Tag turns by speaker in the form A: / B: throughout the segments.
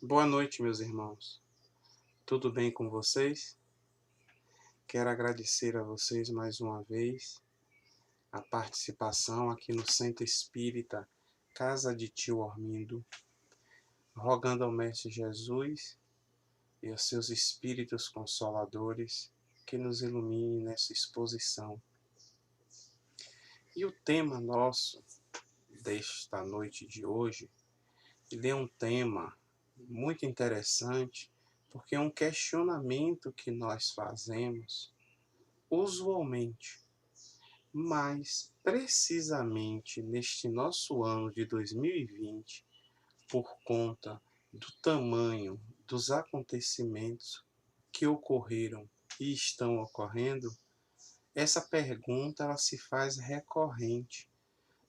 A: Boa noite, meus irmãos. Tudo bem com vocês? Quero agradecer a vocês mais uma vez a participação aqui no Centro Espírita Casa de Tio Ormindo, rogando ao Mestre Jesus e aos seus espíritos consoladores que nos ilumine nessa exposição. E o tema nosso desta noite de hoje, ele é um tema muito interessante, porque é um questionamento que nós fazemos usualmente, mas precisamente neste nosso ano de 2020, por conta do tamanho dos acontecimentos que ocorreram e estão ocorrendo, essa pergunta ela se faz recorrente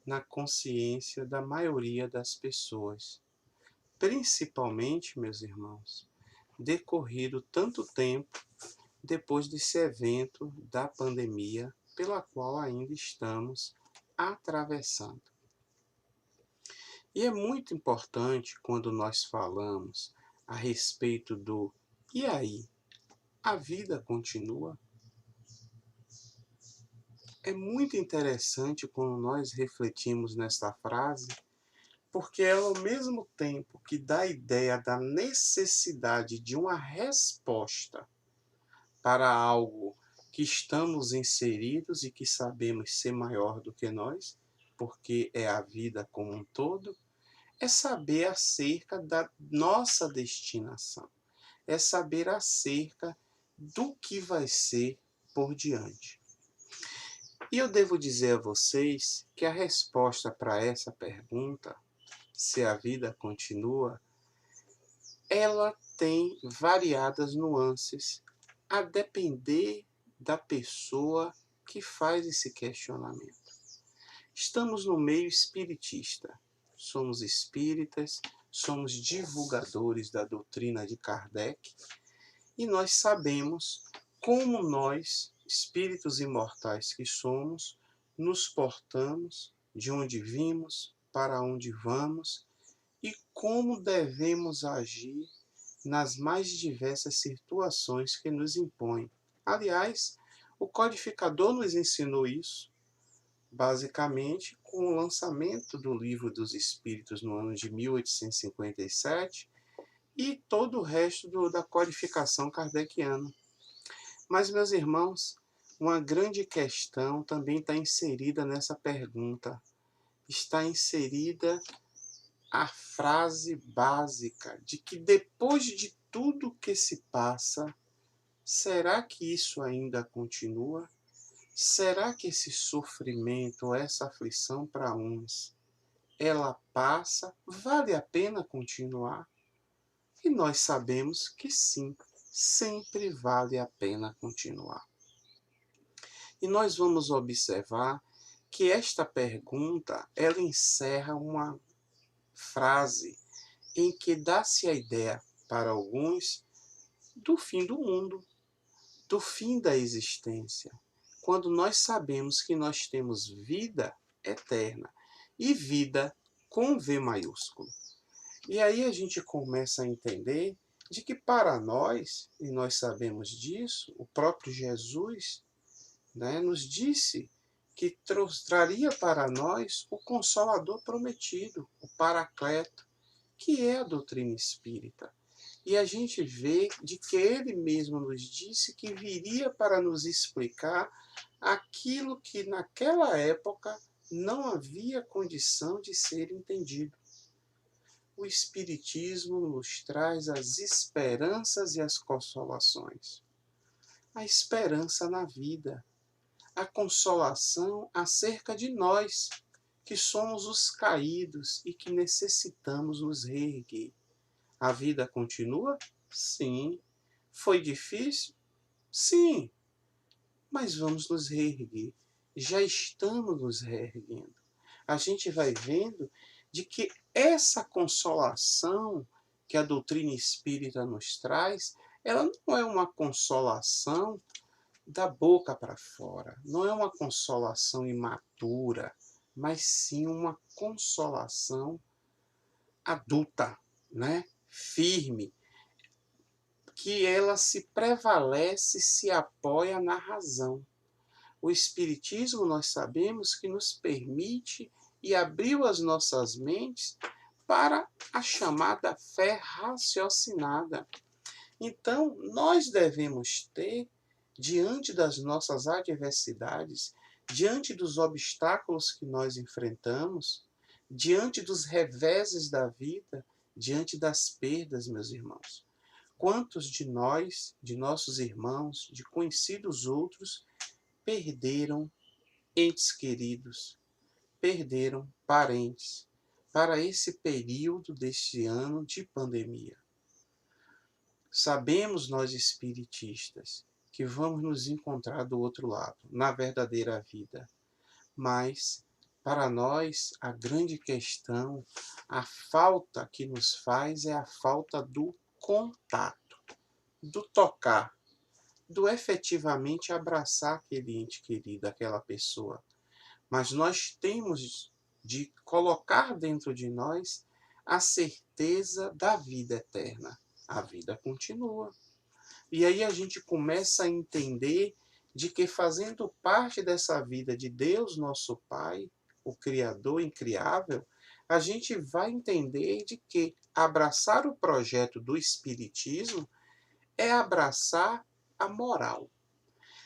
A: na consciência da maioria das pessoas, principalmente, meus irmãos, decorrido tanto tempo depois desse evento da pandemia pela qual ainda estamos atravessando. E é muito importante quando nós falamos a respeito do e aí, a vida continua? É muito interessante quando nós refletimos nesta frase, porque ela, ao mesmo tempo que dá a ideia da necessidade de uma resposta para algo que estamos inseridos e que sabemos ser maior do que nós, porque é a vida como um todo, é saber acerca da nossa destinação, é saber acerca do que vai ser por diante. E eu devo dizer a vocês que a resposta para essa pergunta, se a vida continua, ela tem variadas nuances a depender da pessoa que faz esse questionamento. Estamos no meio espiritista, somos espíritas, somos divulgadores da doutrina de Kardec e nós sabemos como nós, espíritos imortais que somos, nos portamos, de onde vimos, para onde vamos e como devemos agir nas mais diversas situações que nos impõem. Aliás, o codificador nos ensinou isso, basicamente, com o lançamento do Livro dos Espíritos no ano de 1857 e todo o resto da codificação kardeciana. Mas, meus irmãos, uma grande questão também está inserida nessa pergunta. Está inserida a frase básica de que depois de tudo que se passa, será que isso ainda continua? Será que esse sofrimento, essa aflição para uns, ela passa? Vale a pena continuar? E nós sabemos que sim, sempre vale a pena continuar. E nós vamos observar que esta pergunta, ela encerra uma frase em que dá-se a ideia para alguns do fim do mundo, do fim da existência, quando nós sabemos que nós temos vida eterna e vida com V maiúsculo. E aí a gente começa a entender de que para nós, e nós sabemos disso, o próprio Jesus, nos disse que traria para nós o Consolador prometido, o Paracleto, que é a doutrina espírita. E a gente vê de que ele mesmo nos disse que viria para nos explicar aquilo que naquela época não havia condição de ser entendido. O Espiritismo nos traz as esperanças e as consolações. A esperança na vida, a consolação acerca de nós, que somos os caídos e que necessitamos nos reerguer. A vida continua? Sim. Foi difícil? Sim. Mas vamos nos reerguer. Já estamos nos reerguendo. A gente vai vendo de que essa consolação que a doutrina espírita nos traz, ela não é uma consolação da boca para fora, não é uma consolação imatura, mas sim uma consolação adulta, firme, que ela se prevalece, se apoia na razão. O Espiritismo, nós sabemos que nos permite e abriu as nossas mentes para a chamada fé raciocinada. Então, nós devemos ter, diante das nossas adversidades, diante dos obstáculos que nós enfrentamos, diante dos reveses da vida, diante das perdas, meus irmãos. Quantos de nós, de nossos irmãos, de conhecidos outros, perderam entes queridos, perderam parentes para esse período deste ano de pandemia? Sabemos nós espiritistas que vamos nos encontrar do outro lado, na verdadeira vida. Mas, para nós, a grande questão, a falta que nos faz é a falta do contato, do tocar, do efetivamente abraçar aquele ente querido, aquela pessoa. Mas nós temos de colocar dentro de nós a certeza da vida eterna. A vida continua. E aí a gente começa a entender de que, fazendo parte dessa vida de Deus, nosso Pai, o Criador incriável, a gente vai entender de que abraçar o projeto do Espiritismo é abraçar a moral.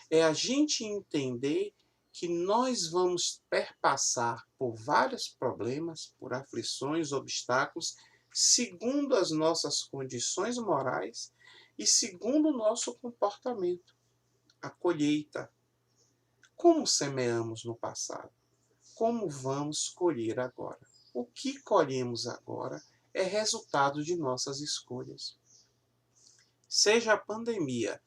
A: É a gente entender que nós vamos perpassar por vários problemas, por aflições, obstáculos, segundo as nossas condições morais e segundo o nosso comportamento. A colheita. Como semeamos no passado? Como vamos colher agora? O que colhemos agora é resultado de nossas escolhas. Seja a pandemia,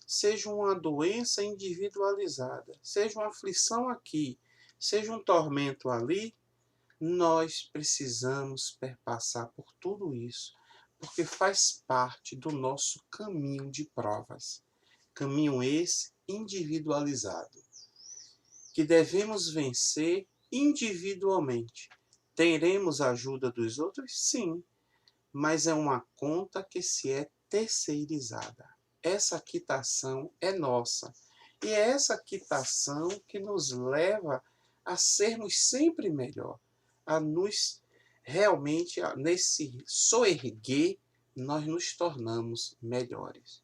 A: seja uma doença individualizada, seja uma aflição aqui, seja um tormento ali, nós precisamos perpassar por tudo isso, porque faz parte do nosso caminho de provas. Caminho esse individualizado, que devemos vencer individualmente. Teremos a ajuda dos outros? Sim, mas é uma conta que se é terceirizada. Essa quitação é nossa. E é essa quitação que nos leva a sermos sempre melhor, a nos realmente, nesse soerguer, nós nos tornamos melhores.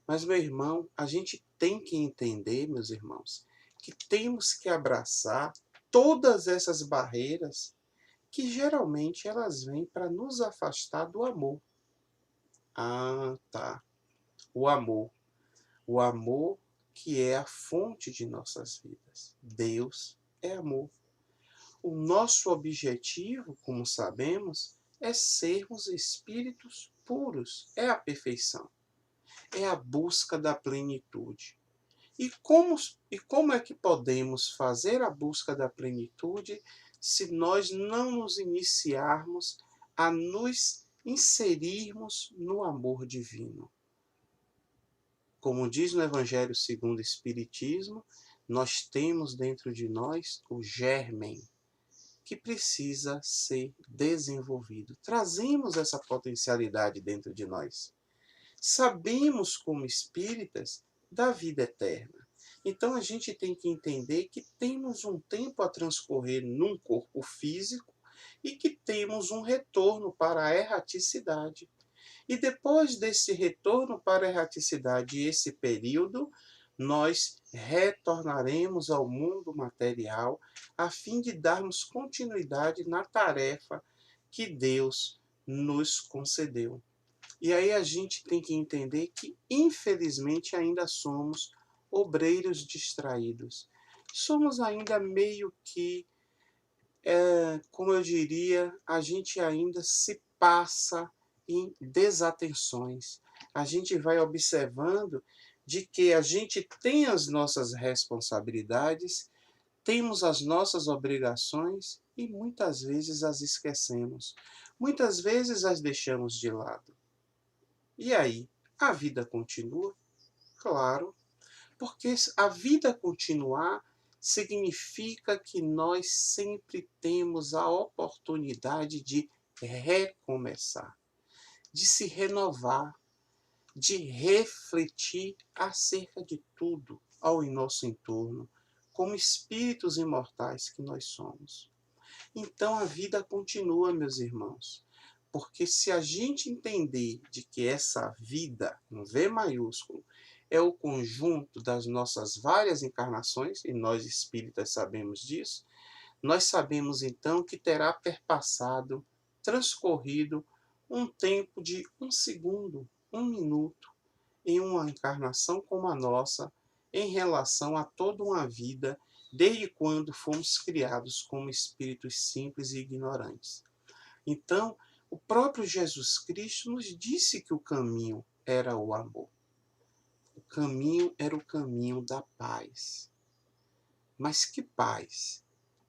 A: Mas, meu irmão, a gente tem que entender, meus irmãos, que temos que abraçar todas essas barreiras que geralmente elas vêm para nos afastar do amor. Ah, tá. O amor. O amor que é a fonte de nossas vidas. Deus é amor. O nosso objetivo, como sabemos, é sermos espíritos puros. É a perfeição. É a busca da plenitude. E como é que podemos fazer a busca da plenitude se nós não nos iniciarmos a nos inserirmos no amor divino? Como diz no Evangelho segundo o Espiritismo, nós temos dentro de nós o germen que precisa ser desenvolvido. Trazemos essa potencialidade dentro de nós. Sabemos, como espíritas, da vida eterna. Então a gente tem que entender que temos um tempo a transcorrer num corpo físico e que temos um retorno para a erraticidade. E depois desse retorno para a erraticidade, esse período, nós retornaremos ao mundo material a fim de darmos continuidade na tarefa que Deus nos concedeu. E aí a gente tem que entender que, infelizmente, ainda somos obreiros distraídos. Somos ainda meio que, como eu diria, a gente ainda se passa em desatenções. A gente vai observando de que a gente tem as nossas responsabilidades, temos as nossas obrigações e muitas vezes as esquecemos. Muitas vezes as deixamos de lado. E aí, a vida continua? Claro, porque a vida continuar significa que nós sempre temos a oportunidade de recomeçar. de se renovar, de refletir acerca de tudo ao nosso entorno, como espíritos imortais que nós somos. Então a vida continua, meus irmãos, porque se a gente entender de que essa vida, um V maiúsculo, é o conjunto das nossas várias encarnações, e nós espíritas sabemos disso, nós sabemos então que terá perpassado, transcorrido um tempo de 1 segundo, 1 minuto, em uma encarnação como a nossa, em relação a toda uma vida, desde quando fomos criados como espíritos simples e ignorantes. Então, o próprio Jesus Cristo nos disse que o caminho era o amor. O caminho era o caminho da paz. Mas que paz?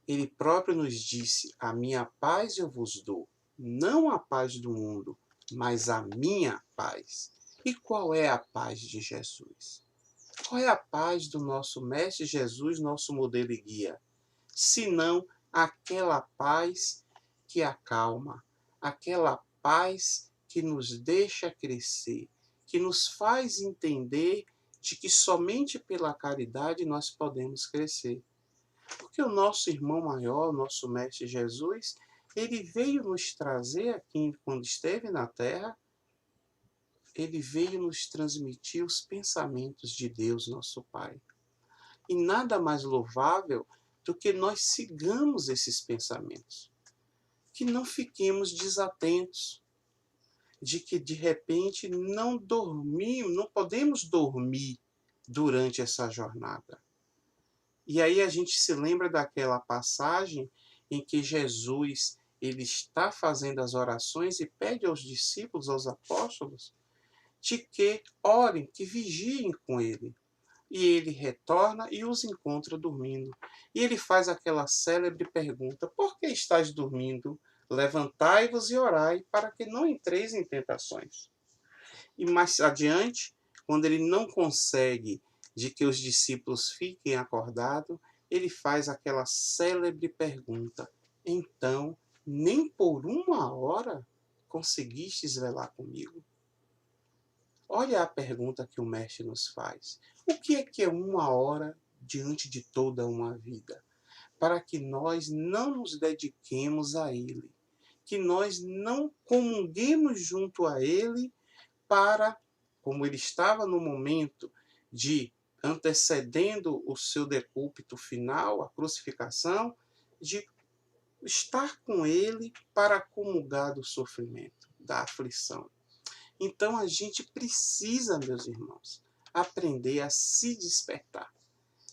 A: Ele próprio nos disse: a minha paz eu vos dou, não a paz do mundo, mas a minha paz. E qual é a paz de Jesus? Qual é a paz do nosso Mestre Jesus, nosso modelo e guia? Senão aquela paz que acalma, aquela paz que nos deixa crescer, que nos faz entender de que somente pela caridade nós podemos crescer. Porque o nosso irmão maior, o nosso Mestre Jesus, ele veio nos trazer aqui, quando esteve na Terra, ele veio nos transmitir os pensamentos de Deus, nosso Pai. E nada mais louvável do que nós sigamos esses pensamentos. Que não fiquemos desatentos, de que de repente não podemos dormir durante essa jornada. E aí a gente se lembra daquela passagem em que Jesus ele está fazendo as orações e pede aos discípulos, aos apóstolos, de que orem, que vigiem com ele. E ele retorna e os encontra dormindo. E ele faz aquela célebre pergunta: por que estáis dormindo? Levantai-vos e orai, para que não entreis em tentações. E mais adiante, quando ele não consegue de que os discípulos fiquem acordados, ele faz aquela célebre pergunta: então, nem por 1 hora conseguistes velar comigo? Olha a pergunta que o Mestre nos faz. O que é 1 hora diante de toda uma vida? Para que nós não nos dediquemos a Ele, que nós não comunguemos junto a Ele para, como Ele estava no momento de antecedendo o seu decúbito final, a crucificação, de estar com Ele para comungar do sofrimento, da aflição. Então a gente precisa, meus irmãos, aprender a se despertar.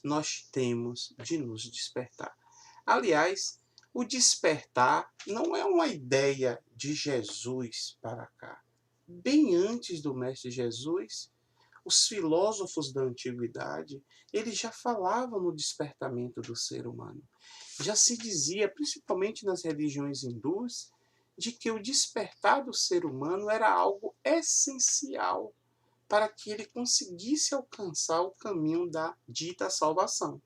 A: Nós temos de nos despertar. Aliás, o despertar não é uma ideia de Jesus para cá. Bem antes do Mestre Jesus, os filósofos da antiguidade, eles já falavam no despertamento do ser humano. Já se dizia, principalmente nas religiões hindus, de que o despertar do ser humano era algo essencial para que ele conseguisse alcançar o caminho da dita salvação.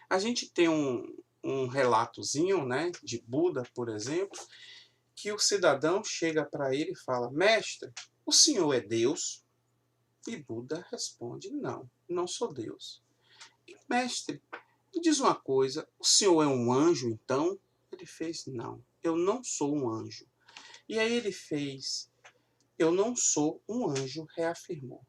A: A gente tem um relatozinho, né, de Buda, por exemplo, que o cidadão chega para ele e fala: mestre, o senhor é Deus? E Buda responde: não, não sou Deus. E, mestre, me diz uma coisa, o senhor é um anjo então? Ele fez: não, eu não sou um anjo. E aí ele fez: eu não sou um anjo, reafirmou.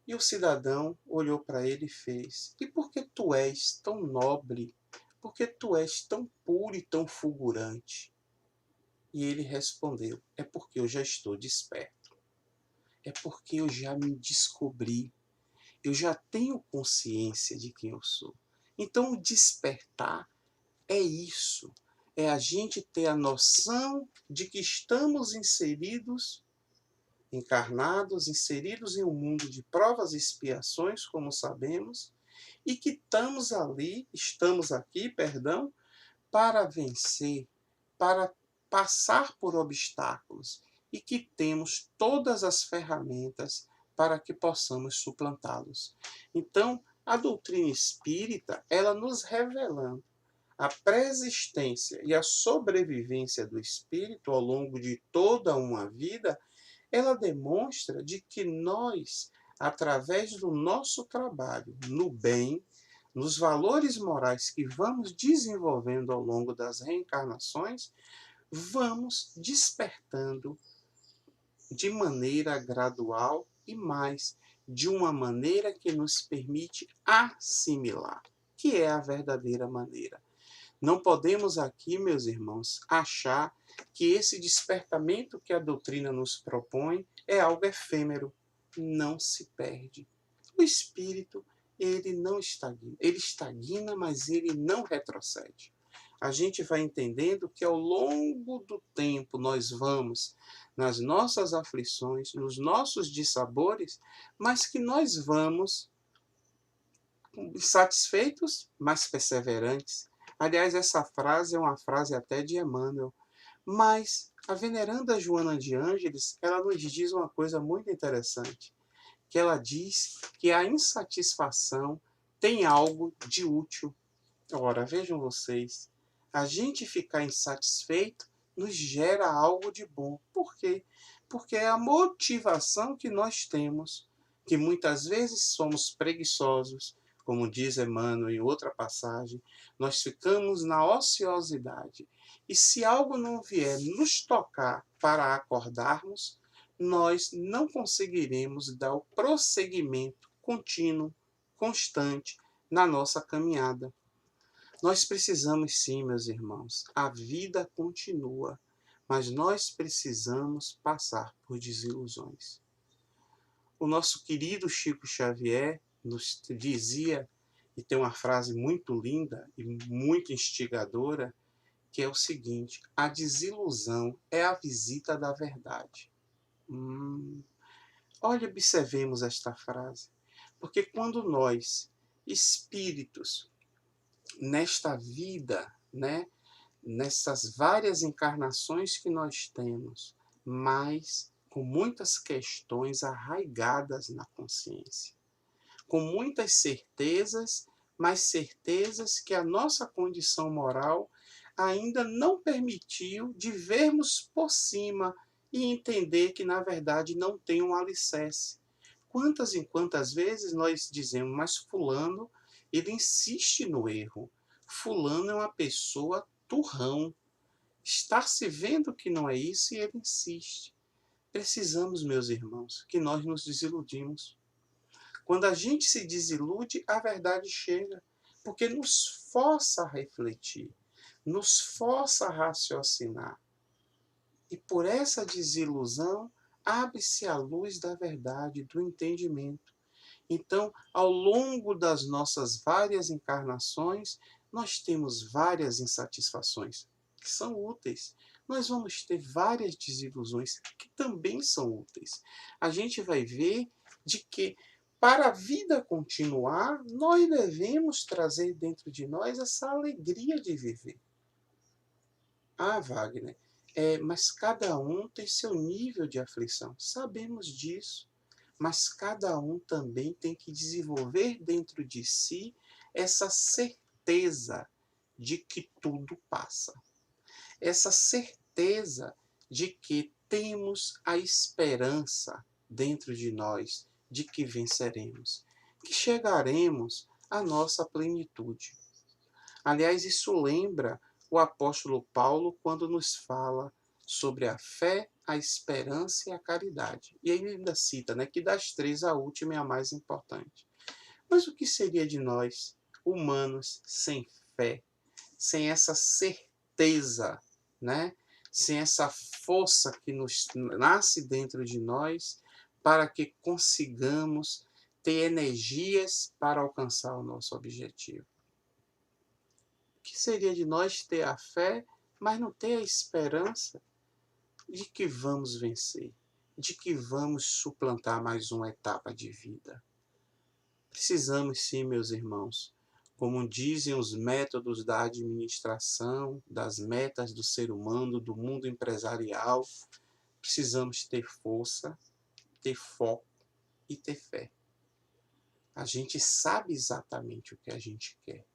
A: E o cidadão olhou para ele e fez: e por que tu és tão nobre? Por que tu és tão puro e tão fulgurante? E ele respondeu: é porque eu já estou desperto. É porque eu já me descobri. Eu já tenho consciência de quem eu sou. Então o despertar é isso. É a gente ter a noção de que estamos encarnados, inseridos em um mundo de provas e expiações, como sabemos, e que estamos aqui, para vencer, para passar por obstáculos e que temos todas as ferramentas para que possamos suplantá-los. Então, a doutrina espírita, ela nos revelando a persistência e a sobrevivência do espírito ao longo de toda uma vida, ela demonstra de que nós, através do nosso trabalho no bem, nos valores morais que vamos desenvolvendo ao longo das reencarnações, vamos despertando de maneira gradual e mais de uma maneira que nos permite assimilar, que é a verdadeira maneira. Não podemos aqui, meus irmãos, achar que esse despertamento que a doutrina nos propõe é algo efêmero. Não se perde. O espírito, ele não estagna. Ele estagna, mas ele não retrocede. A gente vai entendendo que ao longo do tempo nós vamos nas nossas aflições, nos nossos dissabores, mas que nós vamos satisfeitos, mas perseverantes. Aliás, essa frase é uma frase até de Emmanuel. Mas a veneranda Joana de Ângeles, ela nos diz uma coisa muito interessante, que ela diz que a insatisfação tem algo de útil. Ora, vejam vocês, a gente ficar insatisfeito nos gera algo de bom. Por quê? Porque é a motivação que nós temos, que muitas vezes somos preguiçosos, como diz Emmanuel em outra passagem, nós ficamos na ociosidade. E se algo não vier nos tocar para acordarmos, nós não conseguiremos dar o prosseguimento contínuo, constante na nossa caminhada. Nós precisamos sim, meus irmãos. A vida continua, mas nós precisamos passar por desilusões. O nosso querido Chico Xavier nos dizia, e tem uma frase muito linda e muito instigadora, que é o seguinte: a desilusão é a visita da verdade. Olha, observemos esta frase, porque quando nós, espíritos, nesta vida, né, nessas várias encarnações que nós temos, mas com muitas questões arraigadas na consciência, com muitas certezas, mas certezas que a nossa condição moral ainda não permitiu de vermos por cima e entender que, na verdade, não tem um alicerce. Quantas e quantas vezes nós dizemos, mas fulano, ele insiste no erro. Fulano é uma pessoa turrão. Está se vendo que não é isso e ele insiste. Precisamos, meus irmãos, que nós nos desiludimos. Quando a gente se desilude, a verdade chega, porque nos força a refletir, nos força a raciocinar. E por essa desilusão, abre-se a luz da verdade, do entendimento. Então, ao longo das nossas várias encarnações, nós temos várias insatisfações que são úteis. Nós vamos ter várias desilusões que também são úteis. A gente vai ver de que, para a vida continuar, nós devemos trazer dentro de nós essa alegria de viver. Ah, Wagner, mas cada um tem seu nível de aflição. Sabemos disso. Mas cada um também tem que desenvolver dentro de si essa certeza de que tudo passa. Essa certeza de que temos a esperança dentro de nós de que venceremos, que chegaremos à nossa plenitude. Aliás, isso lembra o apóstolo Paulo quando nos fala sobre a fé, a esperança e a caridade. E ele ainda cita, né, que das três a última é a mais importante. Mas o que seria de nós, humanos, sem fé, sem essa certeza, né, sem essa força que nos nasce dentro de nós para que consigamos ter energias para alcançar o nosso objetivo? O que seria de nós ter a fé, mas não ter a esperança de que vamos vencer, de que vamos suplantar mais uma etapa de vida? Precisamos sim, meus irmãos, como dizem os métodos da administração, das metas do ser humano, do mundo empresarial, precisamos ter força, ter foco e ter fé. A gente sabe exatamente o que a gente quer.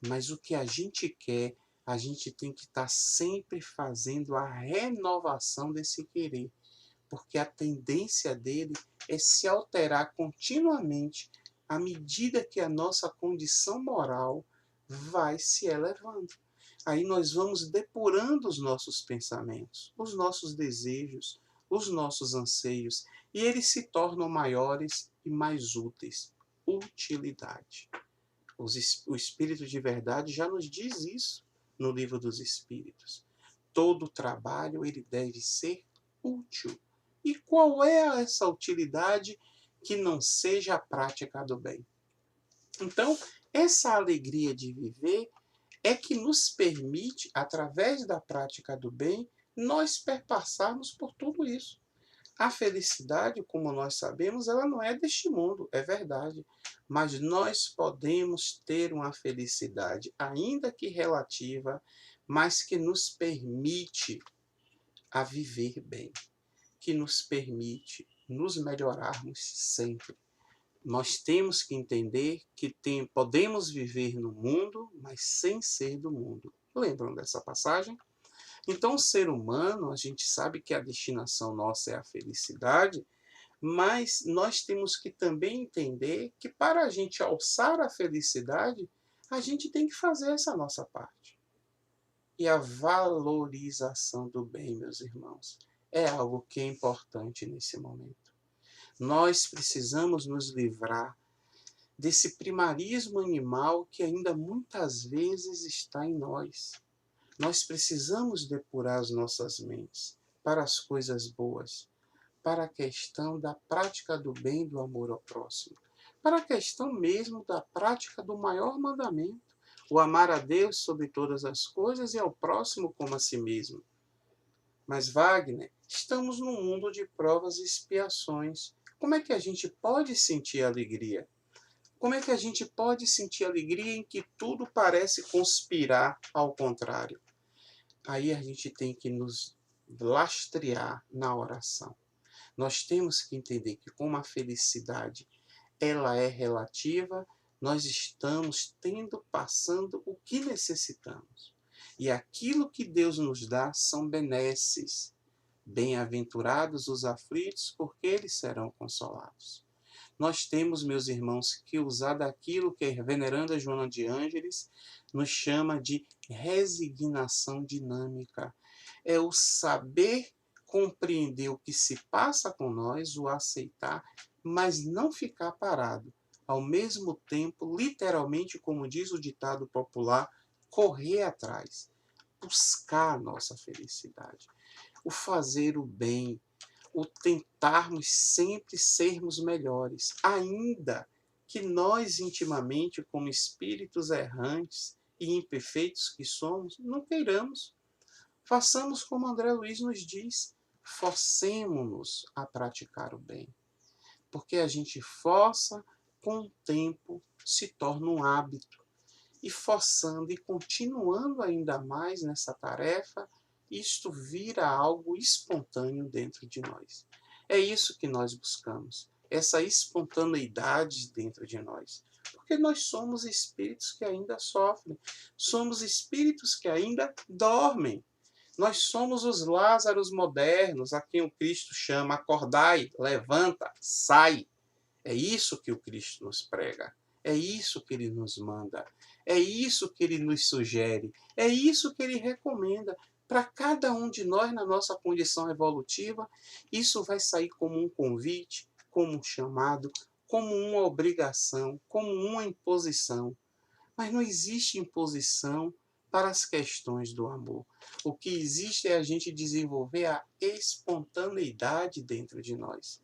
A: Mas o que a gente quer, a gente tem que estar sempre fazendo a renovação desse querer, porque a tendência dele é se alterar continuamente à medida que a nossa condição moral vai se elevando. Aí nós vamos depurando os nossos pensamentos, os nossos desejos, os nossos anseios, e eles se tornam maiores e mais úteis. Utilidade. O Espírito de verdade já nos diz isso no livro dos Espíritos. Todo trabalho ele deve ser útil. E qual é essa utilidade que não seja a prática do bem? Então, essa alegria de viver é que nos permite, através da prática do bem, nós perpassarmos por tudo isso. A felicidade, como nós sabemos, ela não é deste mundo, é verdade. Mas nós podemos ter uma felicidade, ainda que relativa, mas que nos permite a viver bem, que nos permite nos melhorarmos sempre. Nós temos que entender que podemos viver no mundo, mas sem ser do mundo. Lembram dessa passagem? Então, o ser humano, a gente sabe que a destinação nossa é a felicidade, mas nós temos que também entender que para a gente alçar a felicidade, a gente tem que fazer essa nossa parte. E a valorização do bem, meus irmãos, é algo que é importante nesse momento. Nós precisamos nos livrar desse primarismo animal que ainda muitas vezes está em nós. Nós precisamos depurar as nossas mentes para as coisas boas, para a questão da prática do bem, do amor ao próximo, para a questão mesmo da prática do maior mandamento, o amar a Deus sobre todas as coisas e ao próximo como a si mesmo. Mas, Wagner, estamos num mundo de provas e expiações. Como é que a gente pode sentir alegria? Como é que a gente pode sentir alegria em que tudo parece conspirar ao contrário? Aí a gente tem que nos lastrear na oração. Nós temos que entender que como a felicidade ela é relativa, nós estamos passando o que necessitamos. E aquilo que Deus nos dá são benesses. Bem-aventurados os aflitos, porque eles serão consolados. Nós temos, meus irmãos, que usar daquilo que a veneranda Joana de Ângeles nos chama de resignação dinâmica. É o saber compreender o que se passa com nós, o aceitar, mas não ficar parado. Ao mesmo tempo, literalmente, como diz o ditado popular, correr atrás, buscar a nossa felicidade, o fazer o bem, o tentarmos sempre sermos melhores, ainda que nós intimamente, como espíritos errantes e imperfeitos que somos, não queiramos. Façamos como André Luiz nos diz, forcemo-nos a praticar o bem. Porque a gente força, com o tempo, se torna um hábito. E forçando e continuando ainda mais nessa tarefa, isto vira algo espontâneo dentro de nós. É isso que nós buscamos, essa espontaneidade dentro de nós. Porque nós somos espíritos que ainda sofrem, somos espíritos que ainda dormem. Nós somos os Lázaros modernos, a quem o Cristo chama, acordai, levanta, sai. É isso que o Cristo nos prega. É isso que ele nos manda. É isso que ele nos sugere. É isso que ele recomenda. Para cada um de nós, na nossa condição evolutiva, isso vai sair como um convite, como um chamado, como uma obrigação, como uma imposição. Mas não existe imposição para as questões do amor. O que existe é a gente desenvolver a espontaneidade dentro de nós.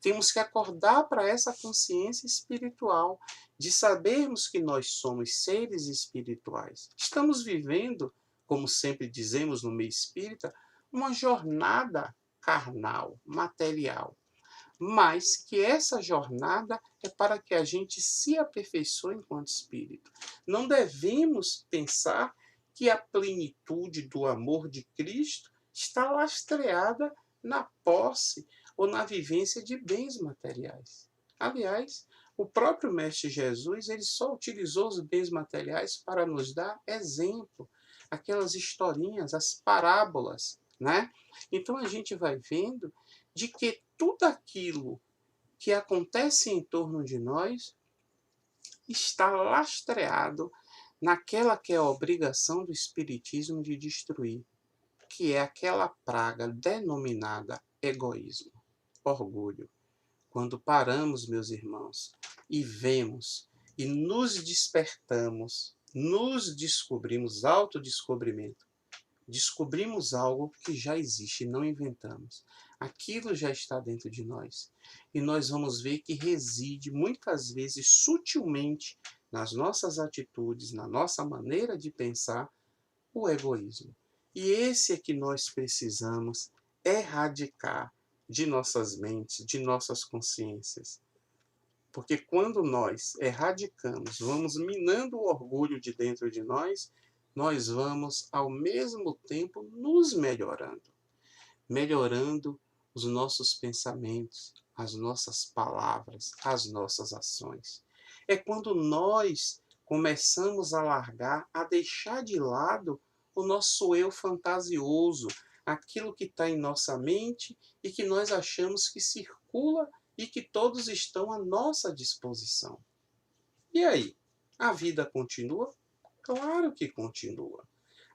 A: Temos que acordar para essa consciência espiritual, de sabermos que nós somos seres espirituais. Estamos vivendo, como sempre dizemos no meio espírita, uma jornada carnal, material. Mas que essa jornada é para que a gente se aperfeiçoe enquanto espírito. Não devemos pensar que a plenitude do amor de Cristo está lastreada na posse ou na vivência de bens materiais. Aliás, O próprio Mestre Jesus, ele só utilizou os bens materiais para nos dar exemplo, aquelas historinhas, as parábolas, né? Então a gente vai vendo de que tudo aquilo que acontece em torno de nós está lastreado naquela que é a obrigação do Espiritismo de destruir, que é aquela praga denominada egoísmo, orgulho. Quando paramos, meus irmãos, e vemos e nos despertamos, nos descobrimos, autodescobrimento, descobrimos algo que já existe, não inventamos. Aquilo já está dentro de nós. E nós vamos ver que reside, muitas vezes, sutilmente, nas nossas atitudes, na nossa maneira de pensar, o egoísmo. E esse é que nós precisamos erradicar de nossas mentes, de nossas consciências. Porque quando nós erradicamos, vamos minando o orgulho de dentro de nós, nós vamos, ao mesmo tempo, nos melhorando. Melhorando os nossos pensamentos, as nossas palavras, as nossas ações. É quando nós começamos a largar, a deixar de lado o nosso eu fantasioso, aquilo que está em nossa mente e que nós achamos que circula e que todos estão à nossa disposição. E aí? A vida continua? Claro que continua.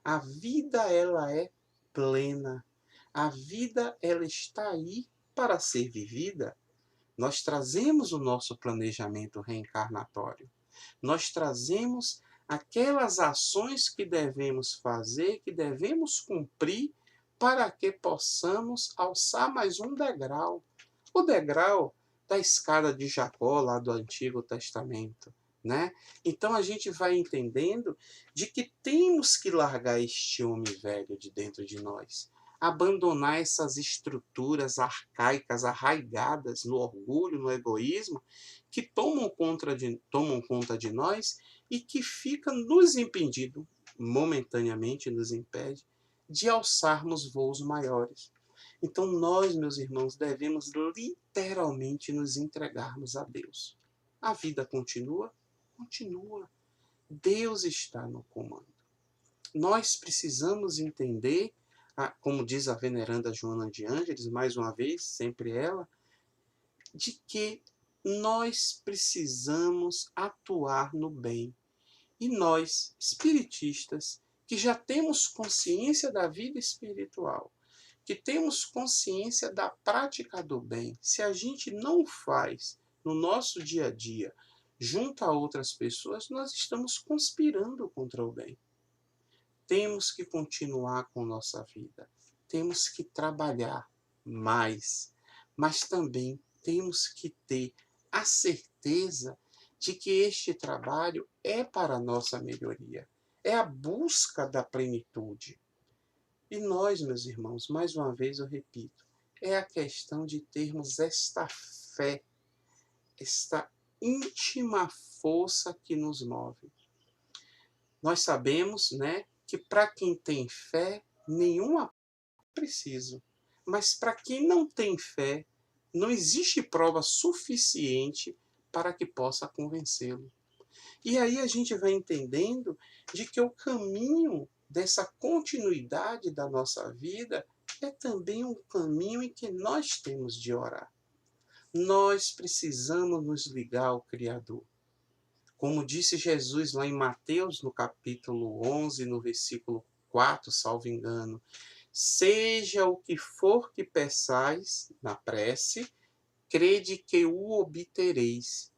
A: A vida, ela é plena. A vida, ela está aí para ser vivida. Nós trazemos o nosso planejamento reencarnatório. Nós trazemos aquelas ações que devemos fazer, que devemos cumprir, para que possamos alçar mais um degrau. O degrau da escada de Jacó, lá do Antigo Testamento. Né? Então a gente vai entendendo de que temos que largar este homem velho de dentro de nós, abandonar essas estruturas arcaicas, arraigadas no orgulho, no egoísmo, que tomam conta de nós e que ficam nos impedindo, momentaneamente nos impede, de alçarmos voos maiores. Então nós, meus irmãos, devemos literalmente nos entregarmos a Deus. A vida continua? Continua. Deus está no comando. Nós precisamos entender, como diz a veneranda Joana de Ângeles, mais uma vez, sempre ela, de que nós precisamos atuar no bem. E nós, espiritistas, que já temos consciência da vida espiritual, que temos consciência da prática do bem, se a gente não faz no nosso dia a dia, junto a outras pessoas, nós estamos conspirando contra o bem. Temos que continuar com nossa vida. Temos que trabalhar mais. Mas também temos que ter a certeza de que este trabalho é para a nossa melhoria. É a busca da plenitude. E nós, meus irmãos, mais uma vez eu repito, é a questão de termos esta fé, esta íntima força que nos move. Nós sabemos, né, que para quem tem fé, nenhuma é preciso. Mas para quem não tem fé, não existe prova suficiente para que possa convencê-lo. E aí a gente vai entendendo de que o caminho dessa continuidade da nossa vida é também um caminho em que nós temos de orar. Nós precisamos nos ligar ao Criador. Como disse Jesus lá em Mateus, no capítulo 11, no versículo 4, salvo engano, seja o que for que peçais na prece, crede que o obtereis,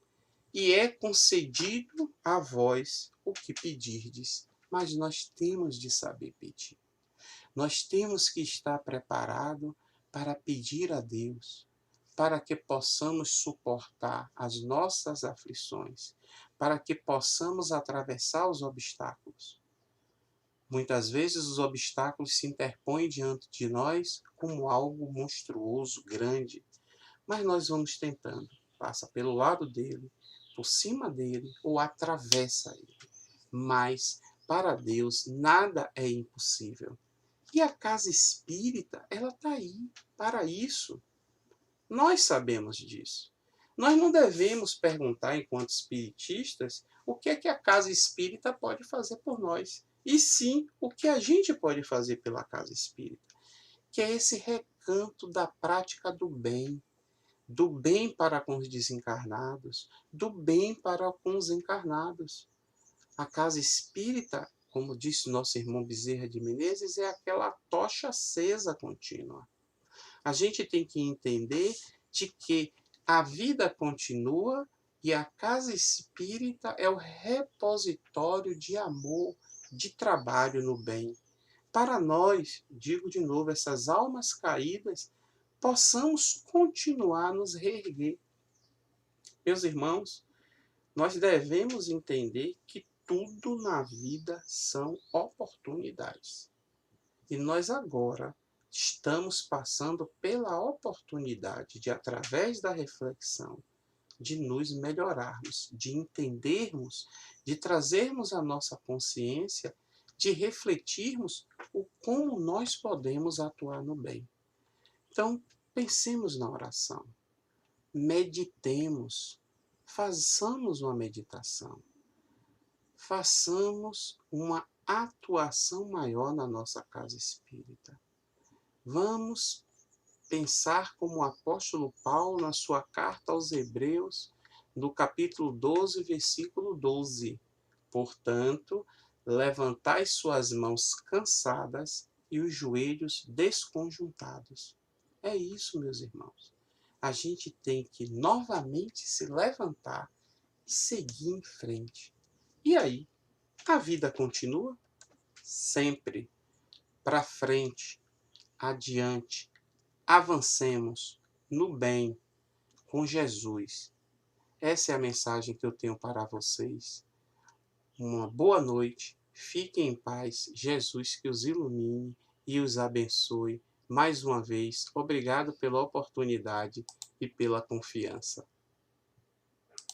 A: e é concedido a vós o que pedirdes. Mas nós temos de saber pedir. Nós temos que estar preparado para pedir a Deus, para que possamos suportar as nossas aflições, para que possamos atravessar os obstáculos. Muitas vezes os obstáculos se interpõem diante de nós como algo monstruoso, grande, mas nós vamos tentando. Passa pelo lado dele, por cima dele ou atravessa ele. Mas para Deus nada é impossível. E a casa espírita, ela está aí para isso. Nós sabemos disso. Nós não devemos perguntar, enquanto espiritistas, o que é que a casa espírita pode fazer por nós, e sim o que a gente pode fazer pela casa espírita, que é esse recanto da prática do bem para com os desencarnados, do bem para com os encarnados. A casa espírita, como disse nosso irmão Bezerra de Menezes, é aquela tocha acesa contínua. A gente tem que entender de que a vida continua e a casa espírita é o repositório de amor, de trabalho no bem. Para nós, digo de novo, essas almas caídas, possamos continuar a nos reerguer. Meus irmãos, nós devemos entender que tudo na vida são oportunidades. E nós agora estamos passando pela oportunidade de, através da reflexão, de nos melhorarmos, de entendermos, de trazermos a nossa consciência, de refletirmos o como nós podemos atuar no bem. Então, pensemos na oração, meditemos, façamos uma meditação, façamos uma atuação maior na nossa casa espírita. Vamos pensar como o apóstolo Paulo, na sua carta aos Hebreus, no capítulo 12, versículo 12. Portanto, levantai suas mãos cansadas e os joelhos desconjuntados. É isso, meus irmãos. A gente tem que novamente se levantar e seguir em frente. E aí, a vida continua sempre para frente, adiante. Avancemos no bem com Jesus. Essa é a mensagem que eu tenho para vocês. Uma boa noite, fiquem em paz, Jesus que os ilumine e os abençoe. Mais uma vez, obrigado pela oportunidade e pela confiança.